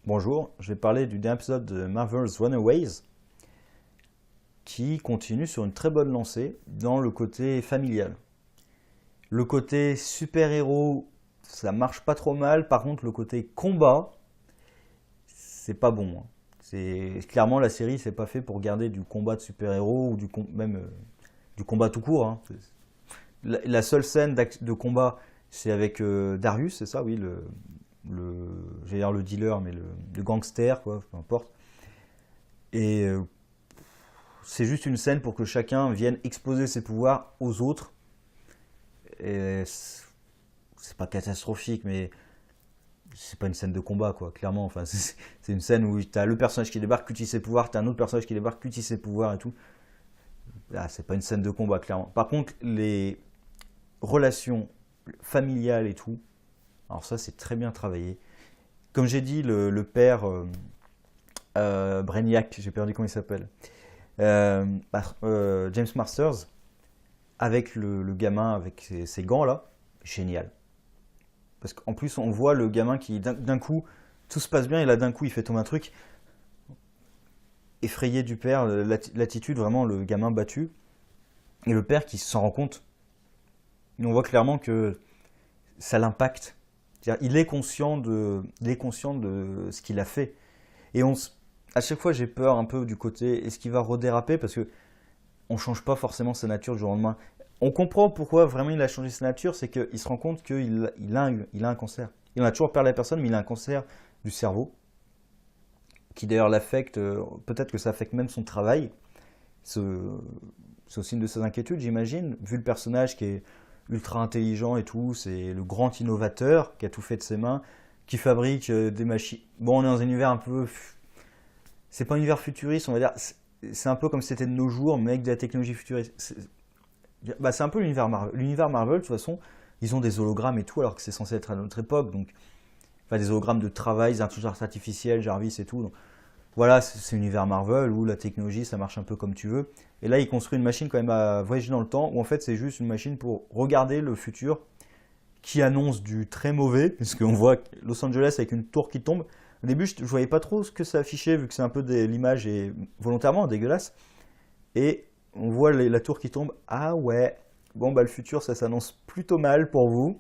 Bonjour, je vais parler du dernier épisode de Marvel's Runaways qui continue sur une très bonne lancée dans le côté familial. Le côté super-héros, ça marche pas trop mal, par contre le côté combat, c'est pas bon. Clairement la série c'est pas fait pour garder du combat de super-héros ou même du combat tout court. Hein. La seule scène de combat c'est avec Darius, c'est ça, oui, j'allais dire le dealer, mais le gangster, quoi, peu importe. Et c'est juste une scène pour que chacun vienne exposer ses pouvoirs aux autres. Et c'est pas catastrophique, mais c'est pas une scène de combat, quoi, clairement. Enfin, c'est une scène où t'as le personnage qui débarque, qui utilise ses pouvoirs, t'as un autre personnage qui débarque, qui utilise ses pouvoirs et tout. Là, c'est pas une scène de combat, clairement. Par contre, les relations familiales et tout, alors ça, c'est très bien travaillé. Comme j'ai dit, le père Brainiac, j'ai perdu comment il s'appelle, James Masters, avec le gamin avec ses gants là, génial. Parce qu'en plus, on voit le gamin qui, d'un coup, tout se passe bien, et là, d'un coup, il fait tomber un truc. Effrayé du père, l'attitude, vraiment, le gamin battu. Et le père qui s'en rend compte. Et on voit clairement que ça l'impacte. Il est conscient de ce qu'il a fait. Et à chaque fois, j'ai peur un peu du côté, est-ce qu'il va redéraper? Parce que on change pas forcément sa nature du jour au lendemain. On comprend pourquoi vraiment il a changé sa nature, c'est qu'il se rend compte qu'il a un cancer. Il en a toujours parlé à personne, mais il a un cancer du cerveau, qui d'ailleurs l'affecte, peut-être que ça affecte même son travail. C'est aussi une de ses inquiétudes, j'imagine, vu le personnage qui est ultra intelligent et tout, c'est le grand innovateur qui a tout fait de ses mains, qui fabrique des machines. Bon, on est dans un univers un peu... C'est pas un univers futuriste, on va dire... C'est un peu comme si c'était de nos jours, mais avec de la technologie futuriste. C'est un peu l'univers Marvel. L'univers Marvel, de toute façon, ils ont des hologrammes et tout, alors que c'est censé être à notre époque. Donc, enfin, des hologrammes de travail, des intelligences artificielles, Jarvis et tout. Donc, voilà, c'est l'univers Marvel où la technologie, ça marche un peu comme tu veux. Et là, ils construisent une machine quand même à voyager dans le temps, où en fait, c'est juste une machine pour regarder le futur qui annonce du très mauvais, puisqu'on voit Los Angeles avec une tour qui tombe. Au début, je ne voyais pas trop ce que ça affichait, vu que c'est un peu l'image est volontairement dégueulasse. Et on voit la tour qui tombe. Ah ouais, bon, bah le futur, ça s'annonce plutôt mal pour vous.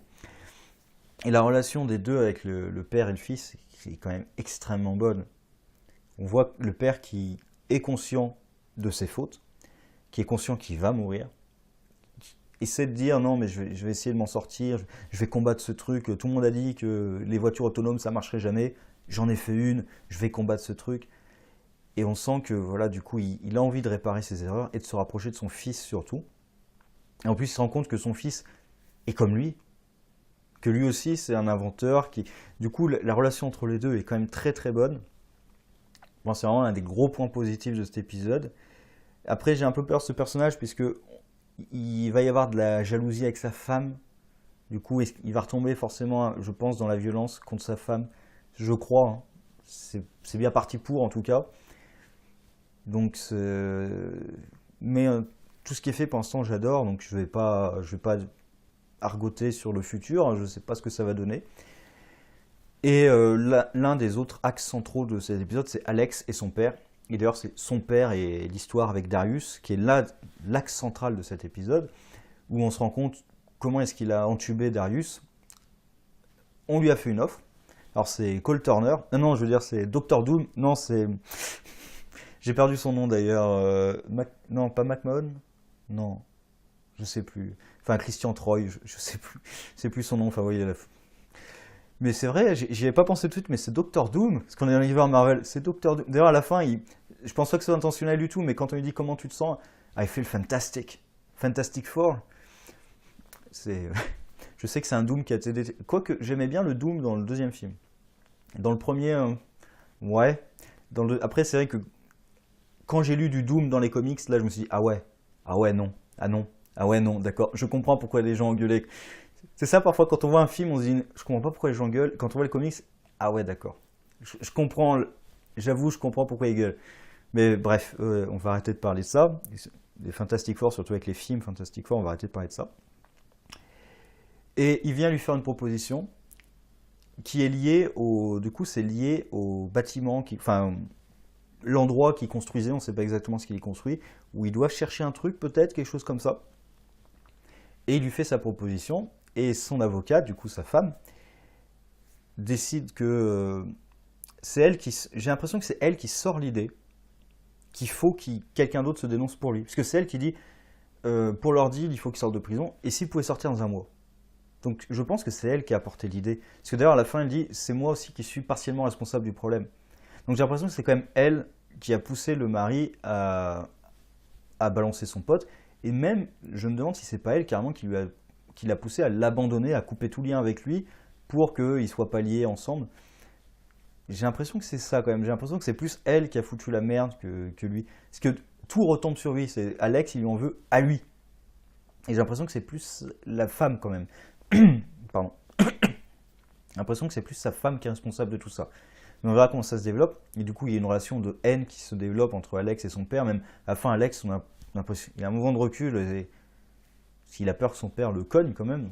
Et la relation des deux avec le père et le fils, c'est quand même extrêmement bonne. On voit le père qui est conscient de ses fautes, qui est conscient qu'il va mourir, essaie de dire non mais je vais essayer de m'en sortir, je vais combattre ce truc, tout le monde a dit que les voitures autonomes ça marcherait jamais, j'en ai fait une, je vais combattre ce truc. Et on sent que voilà, du coup il a envie de réparer ses erreurs et de se rapprocher de son fils surtout. Et en plus il se rend compte que son fils est comme lui, que lui aussi c'est un inventeur, du coup la relation entre les deux est quand même très très bonne. Bon, c'est vraiment un des gros points positifs de cet épisode. Après j'ai un peu peur de ce personnage puisque il va y avoir de la jalousie avec sa femme. Du coup, il va retomber forcément, je pense, dans la violence contre sa femme. Je crois. Hein. C'est bien parti pour, en tout cas. Donc, mais tout ce qui est fait pour l'instant, j'adore. Donc, je vais pas argoter sur le futur. Je ne sais pas ce que ça va donner. Et l'un des autres axes centraux de cet épisode, c'est Alex et son père. Et d'ailleurs, c'est son père et l'histoire avec Darius, qui est l'axe central de cet épisode, où on se rend compte comment est-ce qu'il a entubé Darius. On lui a fait une offre. Alors c'est Cole Turner. Non, je veux dire, c'est Dr. Doom. Non, c'est... J'ai perdu son nom d'ailleurs. Non, pas McMahon. Non, je sais plus. Enfin, Christian Troy, je sais plus. C'est plus son nom. Enfin, voyez, mais c'est vrai, j'y avais pas pensé tout de suite, mais c'est Doctor Doom, parce qu'on est dans l'univers Marvel, c'est Doctor Doom. D'ailleurs, à la fin, je pense pas que ce soit intentionnel du tout, mais quand on lui dit comment tu te sens, I feel fantastic. Fantastic Four. Je sais que c'est un Doom qui a été... Quoique, j'aimais bien le Doom dans le deuxième film. Dans le premier, ouais. Après, c'est vrai que quand j'ai lu du Doom dans les comics, là, je me suis dit, ah ouais, non, ah non, ah ouais, non, d'accord. Je comprends pourquoi les gens engueulaient. C'est ça, parfois, quand on voit un film, on se dit, je comprends pas pourquoi les gens gueulent. Quand on voit les comics, ah ouais, d'accord. Je comprends, j'avoue, je comprends pourquoi ils gueulent. Mais bref, on va arrêter de parler de ça. Les Fantastic Four, surtout avec les films Fantastic Four, on va arrêter de parler de ça. Et il vient lui faire une proposition. qui est lié du coup, c'est lié au bâtiment, enfin, l'endroit qu'il construisait, on ne sait pas exactement ce qu'il construit, où ils doivent chercher un truc, peut-être, quelque chose comme ça. Et il lui fait sa proposition, et son avocat, du coup sa femme, décide que c'est elle qui. J'ai l'impression que c'est elle qui sort l'idée qu'il faut que quelqu'un d'autre se dénonce pour lui. Parce que c'est elle qui dit pour leur dire il faut qu'il sorte de prison, et s'il pouvait sortir dans un mois. Donc je pense que c'est elle qui a apporté l'idée. Parce que d'ailleurs, à la fin, elle dit c'est moi aussi qui suis partiellement responsable du problème. Donc j'ai l'impression que c'est quand même elle qui a poussé le mari à balancer son pote. Et même, je me demande si c'est pas elle carrément qui l'a poussé à l'abandonner, à couper tout lien avec lui pour qu'ils ne soient pas liés ensemble. J'ai l'impression que c'est ça quand même. J'ai l'impression que c'est plus elle qui a foutu la merde que lui. Parce que tout retombe sur lui. C'est Alex, il lui en veut à lui. Et j'ai l'impression que c'est plus la femme quand même. Pardon. J'ai l'impression que c'est plus sa femme qui est responsable de tout ça. Mais on verra comment ça se développe. Et du coup, il y a une relation de haine qui se développe entre Alex et son père. Même à la fin, Alex, on a l'impression, il a un mouvement de recul. S'il a peur que son père le cogne quand même.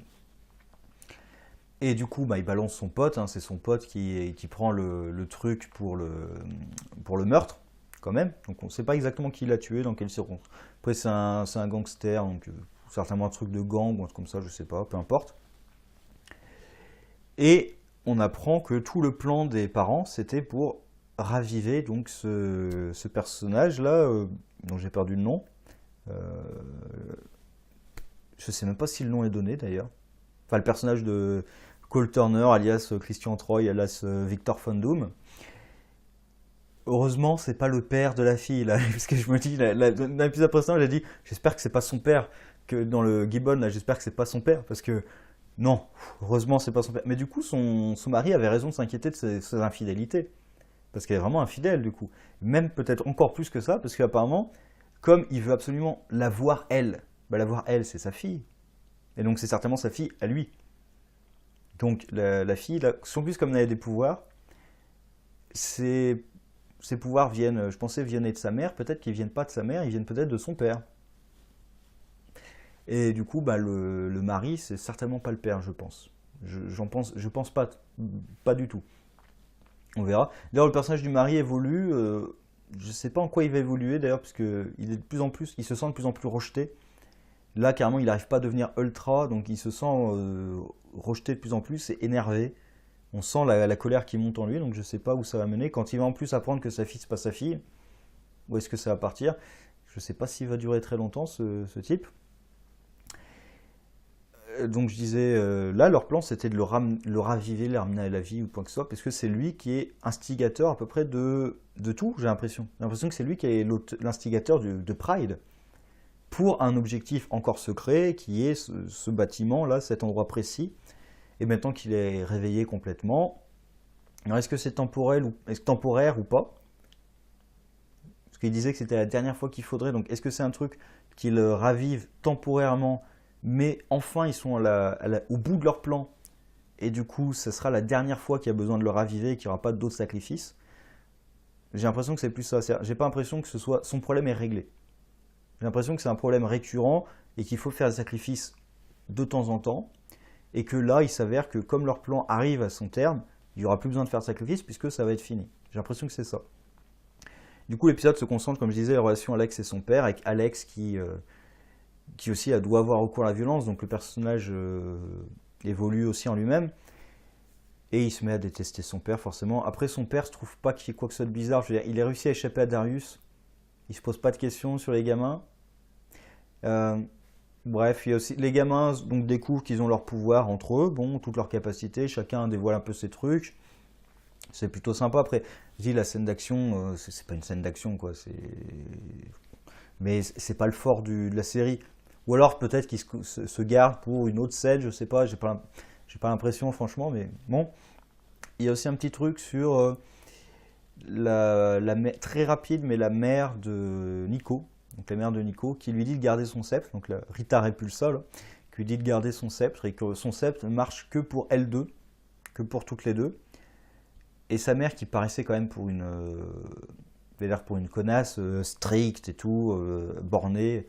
Et du coup, bah, il balance son pote. Hein, c'est son pote qui prend le truc pour le meurtre, quand même. Donc on ne sait pas exactement qui l'a tué, dans quelles circonstances. Après, c'est un gangster, donc certainement un truc de gang ou un truc comme ça, je sais pas, peu importe. Et on apprend que tout le plan des parents, c'était pour raviver donc ce personnage-là, dont j'ai perdu le nom. Euh, je sais même pas si le nom est donné d'ailleurs. Enfin, le personnage de Cole Turner, alias Christian Troy, alias Victor Von Doom. Heureusement, c'est pas le père de la fille, là, parce que je me dis, dans l'épisode précédent, j'ai dit, j'espère que c'est pas son père, que dans le Gibbon, là, j'espère que c'est pas son père, parce que non, heureusement, c'est pas son père. Mais du coup, son mari avait raison de s'inquiéter de ses infidélités, parce qu'elle est vraiment infidèle, du coup. Même peut-être encore plus que ça, parce qu'apparemment, comme il veut absolument la voir elle, bah, la voir elle, c'est sa fille, et donc c'est certainement sa fille à lui. Donc la fille, là, en plus comme elle a des pouvoirs, ses pouvoirs viennent, je pensais, viennent de sa mère, peut-être qu'ils viennent pas de sa mère, ils viennent peut-être de son père. Et du coup, bah, le mari, c'est certainement pas le père, je pense. Je pense pas du tout. On verra. D'ailleurs, le personnage du mari évolue. Je sais pas en quoi il va évoluer d'ailleurs, parce que il est de plus en plus, il se sent de plus en plus rejeté. Là, carrément, il n'arrive pas à devenir ultra, donc il se sent rejeté de plus en plus et énervé. On sent la colère qui monte en lui, donc je ne sais pas où ça va mener. Quand il va en plus apprendre que sa fille, c'est pas sa fille, où est-ce que ça va partir? Je ne sais pas s'il va durer très longtemps, ce type. Donc je disais, là, leur plan, c'était de le raviver, le ramener à la vie ou quoi que ce soit, parce que c'est lui qui est instigateur à peu près de tout, j'ai l'impression. J'ai l'impression que c'est lui qui est l'instigateur de Pride, pour un objectif encore secret, qui est ce bâtiment-là, cet endroit précis. Et maintenant qu'il est réveillé complètement, alors est-ce que c'est temporaire ou pas? Parce qu'il disait que c'était la dernière fois qu'il faudrait, donc est-ce que c'est un truc qu'il ravive temporairement, mais enfin ils sont au bout de leur plan, et du coup ce sera la dernière fois qu'il y a besoin de le raviver et qu'il n'y aura pas d'autres sacrifices? J'ai l'impression que c'est plus ça. J'ai pas l'impression que son problème est réglé. J'ai l'impression que c'est un problème récurrent et qu'il faut faire des sacrifices de temps en temps. Et que là, il s'avère que comme leur plan arrive à son terme, il n'y aura plus besoin de faire de sacrifice puisque ça va être fini. J'ai l'impression que c'est ça. Du coup, l'épisode se concentre, comme je disais, la relation Alex et son père, avec Alex qui aussi doit avoir recours à la violence. Donc le personnage évolue aussi en lui-même. Et il se met à détester son père, forcément. Après, son père ne se trouve pas qu'il y ait quoi que ce soit de bizarre. Je veux dire, il a réussi à échapper à Darius. Il se pose pas de questions sur les gamins. Bref, il y a aussi les gamins donc découvrent qu'ils ont leur pouvoir entre eux, bon, toutes leurs capacités, chacun dévoile un peu ses trucs. C'est plutôt sympa. Après, je dis la scène d'action, c'est pas une scène d'action quoi, mais c'est pas le fort de la série. Ou alors peut-être qu'ils se gardent pour une autre scène, je sais pas, j'ai pas l'impression franchement, mais bon. Il y a aussi un petit truc sur très rapide, mais la mère de Nico, donc la mère de Nico, qui lui dit de garder son sceptre, donc la Rita Repulsa, là, qui lui dit de garder son sceptre, et que son sceptre ne marche que pour elles deux, que pour toutes les deux. Et sa mère, qui paraissait quand même pour une connasse stricte et tout, bornée,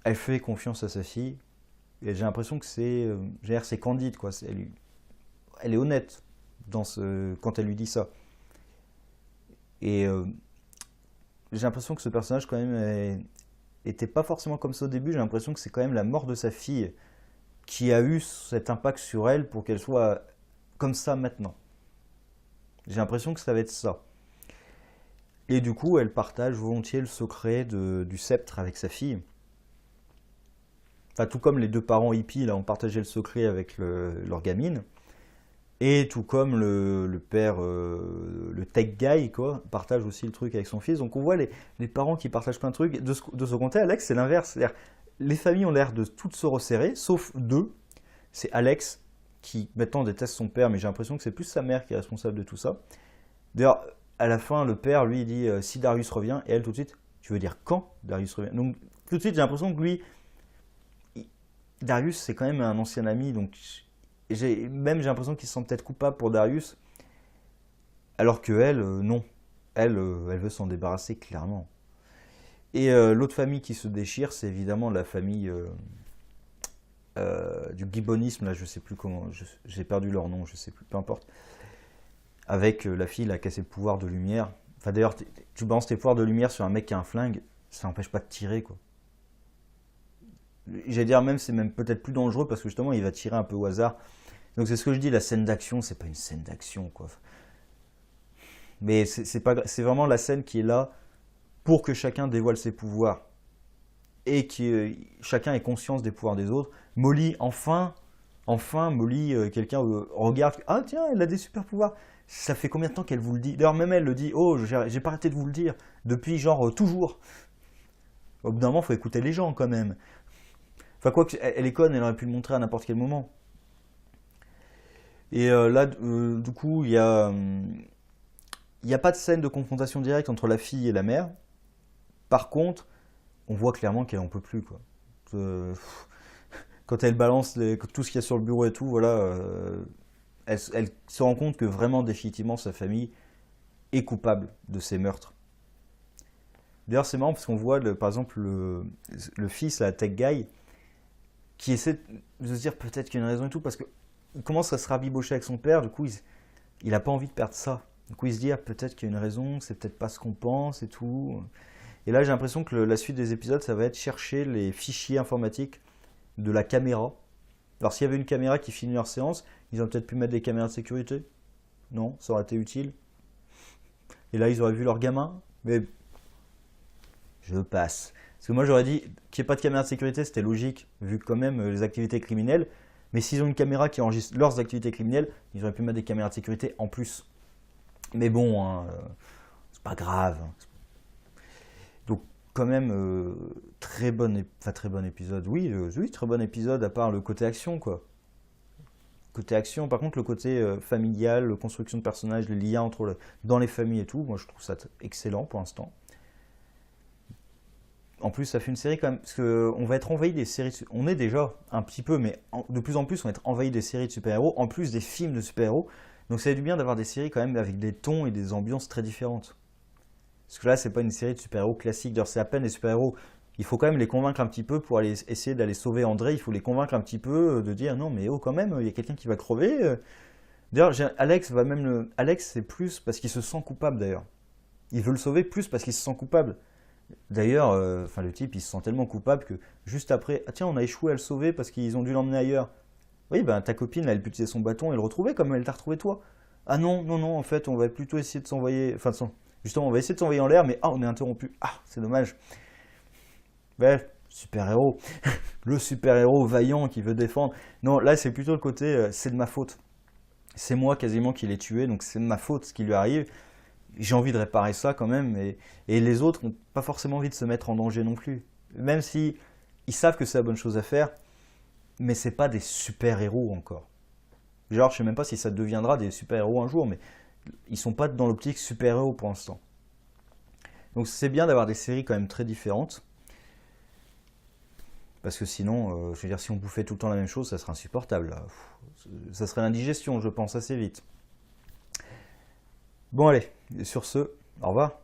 elle fait confiance à sa fille. Et j'ai l'impression que c'est Candide, quoi. elle est honnête quand elle lui dit ça. Et j'ai l'impression que ce personnage, quand même, était pas forcément comme ça au début. J'ai l'impression que c'est quand même la mort de sa fille qui a eu cet impact sur elle pour qu'elle soit comme ça maintenant. J'ai l'impression que ça va être ça. Et du coup, elle partage volontiers le secret du sceptre avec sa fille. Enfin, tout comme les deux parents hippies là, ont partagé le secret avec leur gamine. Et tout comme le père, le tech guy, quoi, partage aussi le truc avec son fils. Donc on voit les parents qui partagent plein de trucs. De ce côté, Alex, c'est l'inverse. C'est-à-dire, les familles ont l'air de toutes se resserrer, sauf deux. C'est Alex, qui maintenant déteste son père, mais j'ai l'impression que c'est plus sa mère qui est responsable de tout ça. D'ailleurs, à la fin, le père, lui, il dit si Darius revient, et elle, tout de suite, tu veux dire quand Darius revient? Donc, tout de suite, j'ai l'impression que lui, Darius, c'est quand même un ancien ami, donc j'ai l'impression qu'il se sent peut-être coupable pour Darius, alors que elle, non. Elle veut s'en débarrasser clairement. Et l'autre famille qui se déchire, c'est évidemment la famille du gibbonisme, là, je sais plus comment, j'ai perdu leur nom, je sais plus, peu importe. Avec la fille là, qui a ses pouvoirs de lumière. Enfin, d'ailleurs, tu balances tes pouvoirs de lumière sur un mec qui a un flingue, ça n'empêche pas de tirer, quoi. J'allais dire même, c'est même peut-être plus dangereux parce que justement, il va tirer un peu au hasard. Donc c'est ce que je dis, la scène d'action, c'est pas une scène d'action, quoi. Mais c'est vraiment la scène qui est là pour que chacun dévoile ses pouvoirs et que chacun ait conscience des pouvoirs des autres. Molly, enfin, Molly, quelqu'un regarde, ah tiens, elle a des super pouvoirs. Ça fait combien de temps qu'elle vous le dit? D'ailleurs, même elle le dit, oh, j'ai pas arrêté de vous le dire, depuis genre toujours. Au bout d'un moment, il faut écouter les gens quand même. Enfin, quoi elle est conne, elle aurait pu le montrer à n'importe quel moment. Et là, du coup, il n'y a pas de scène de confrontation directe entre la fille et la mère. Par contre, on voit clairement qu'elle en peut plus, quoi. Quand elle balance tout ce qu'il y a sur le bureau et tout, voilà, elle se rend compte que vraiment, définitivement, sa famille est coupable de ces meurtres. D'ailleurs, c'est marrant parce qu'on voit, par exemple, le fils, la tech guy, qui essaie de se dire peut-être qu'il y a une raison et tout, parce qu'il commence à se rabibocher avec son père, du coup, il n'a pas envie de perdre ça. Du coup, il se dit, ah, peut-être qu'il y a une raison, c'est peut-être pas ce qu'on pense et tout. Et là, j'ai l'impression que la suite des épisodes, ça va être chercher les fichiers informatiques de la caméra. Alors, s'il y avait une caméra qui filme leur séance, ils auraient peut-être pu mettre des caméras de sécurité. Non, ça aurait été utile. Et là, ils auraient vu leur gamin. Mais je passe. Parce que moi, j'aurais dit qu'il n'y ait pas de caméra de sécurité, c'était logique, vu quand même les activités criminelles. Mais s'ils ont une caméra qui enregistre leurs activités criminelles, ils auraient pu mettre des caméras de sécurité en plus. Mais bon, hein, c'est pas grave. Donc, quand même, très bon épisode. Oui, oui, très bon épisode, à part le côté action, quoi. Côté action, par contre, le côté familial, la construction de personnages, les liens dans les familles et tout, moi, je trouve ça excellent pour l'instant. En plus, ça fait une série quand même, parce qu'on va être envahi des séries, on est déjà un petit peu, mais de plus en plus, on va être envahi des séries de super-héros, en plus des films de super-héros. Donc ça fait du bien d'avoir des séries quand même avec des tons et des ambiances très différentes. Parce que là, c'est pas une série de super-héros classique, d'ailleurs c'est à peine des super-héros. Il faut quand même les convaincre un petit peu pour aller essayer d'aller sauver André, il faut les convaincre un petit peu de dire non mais oh quand même, il y a quelqu'un qui va crever. D'ailleurs, Alex va même Alex c'est plus parce qu'il se sent coupable d'ailleurs. Il veut le sauver plus parce qu'il se sent coupable. D'ailleurs, le type, il se sent tellement coupable que juste après, ah tiens, on a échoué à le sauver parce qu'ils ont dû l'emmener ailleurs. Oui, ben ta copine, elle peut utiliser son bâton et le retrouver comme elle t'a retrouvé toi. Ah non, non, non, en fait, on va plutôt essayer de s'envoyer, justement, on va essayer de s'envoyer en l'air, mais on est interrompu. Ah, c'est dommage. Ben, super-héros. Le super-héros vaillant qui veut défendre. Non, là, c'est plutôt le côté, c'est de ma faute. C'est moi quasiment qui l'ai tué, donc c'est de ma faute ce qui lui arrive. J'ai envie de réparer ça quand même, et les autres n'ont pas forcément envie de se mettre en danger non plus. Même si ils savent que c'est la bonne chose à faire, mais c'est pas des super-héros encore. Genre, je sais même pas si ça deviendra des super-héros un jour, mais ils sont pas dans l'optique super-héros pour l'instant. Donc c'est bien d'avoir des séries quand même très différentes, parce que sinon, je veux dire, si on bouffait tout le temps la même chose, ça serait insupportable. Là. Ça serait l'indigestion, je pense, assez vite. Bon allez, sur ce, au revoir.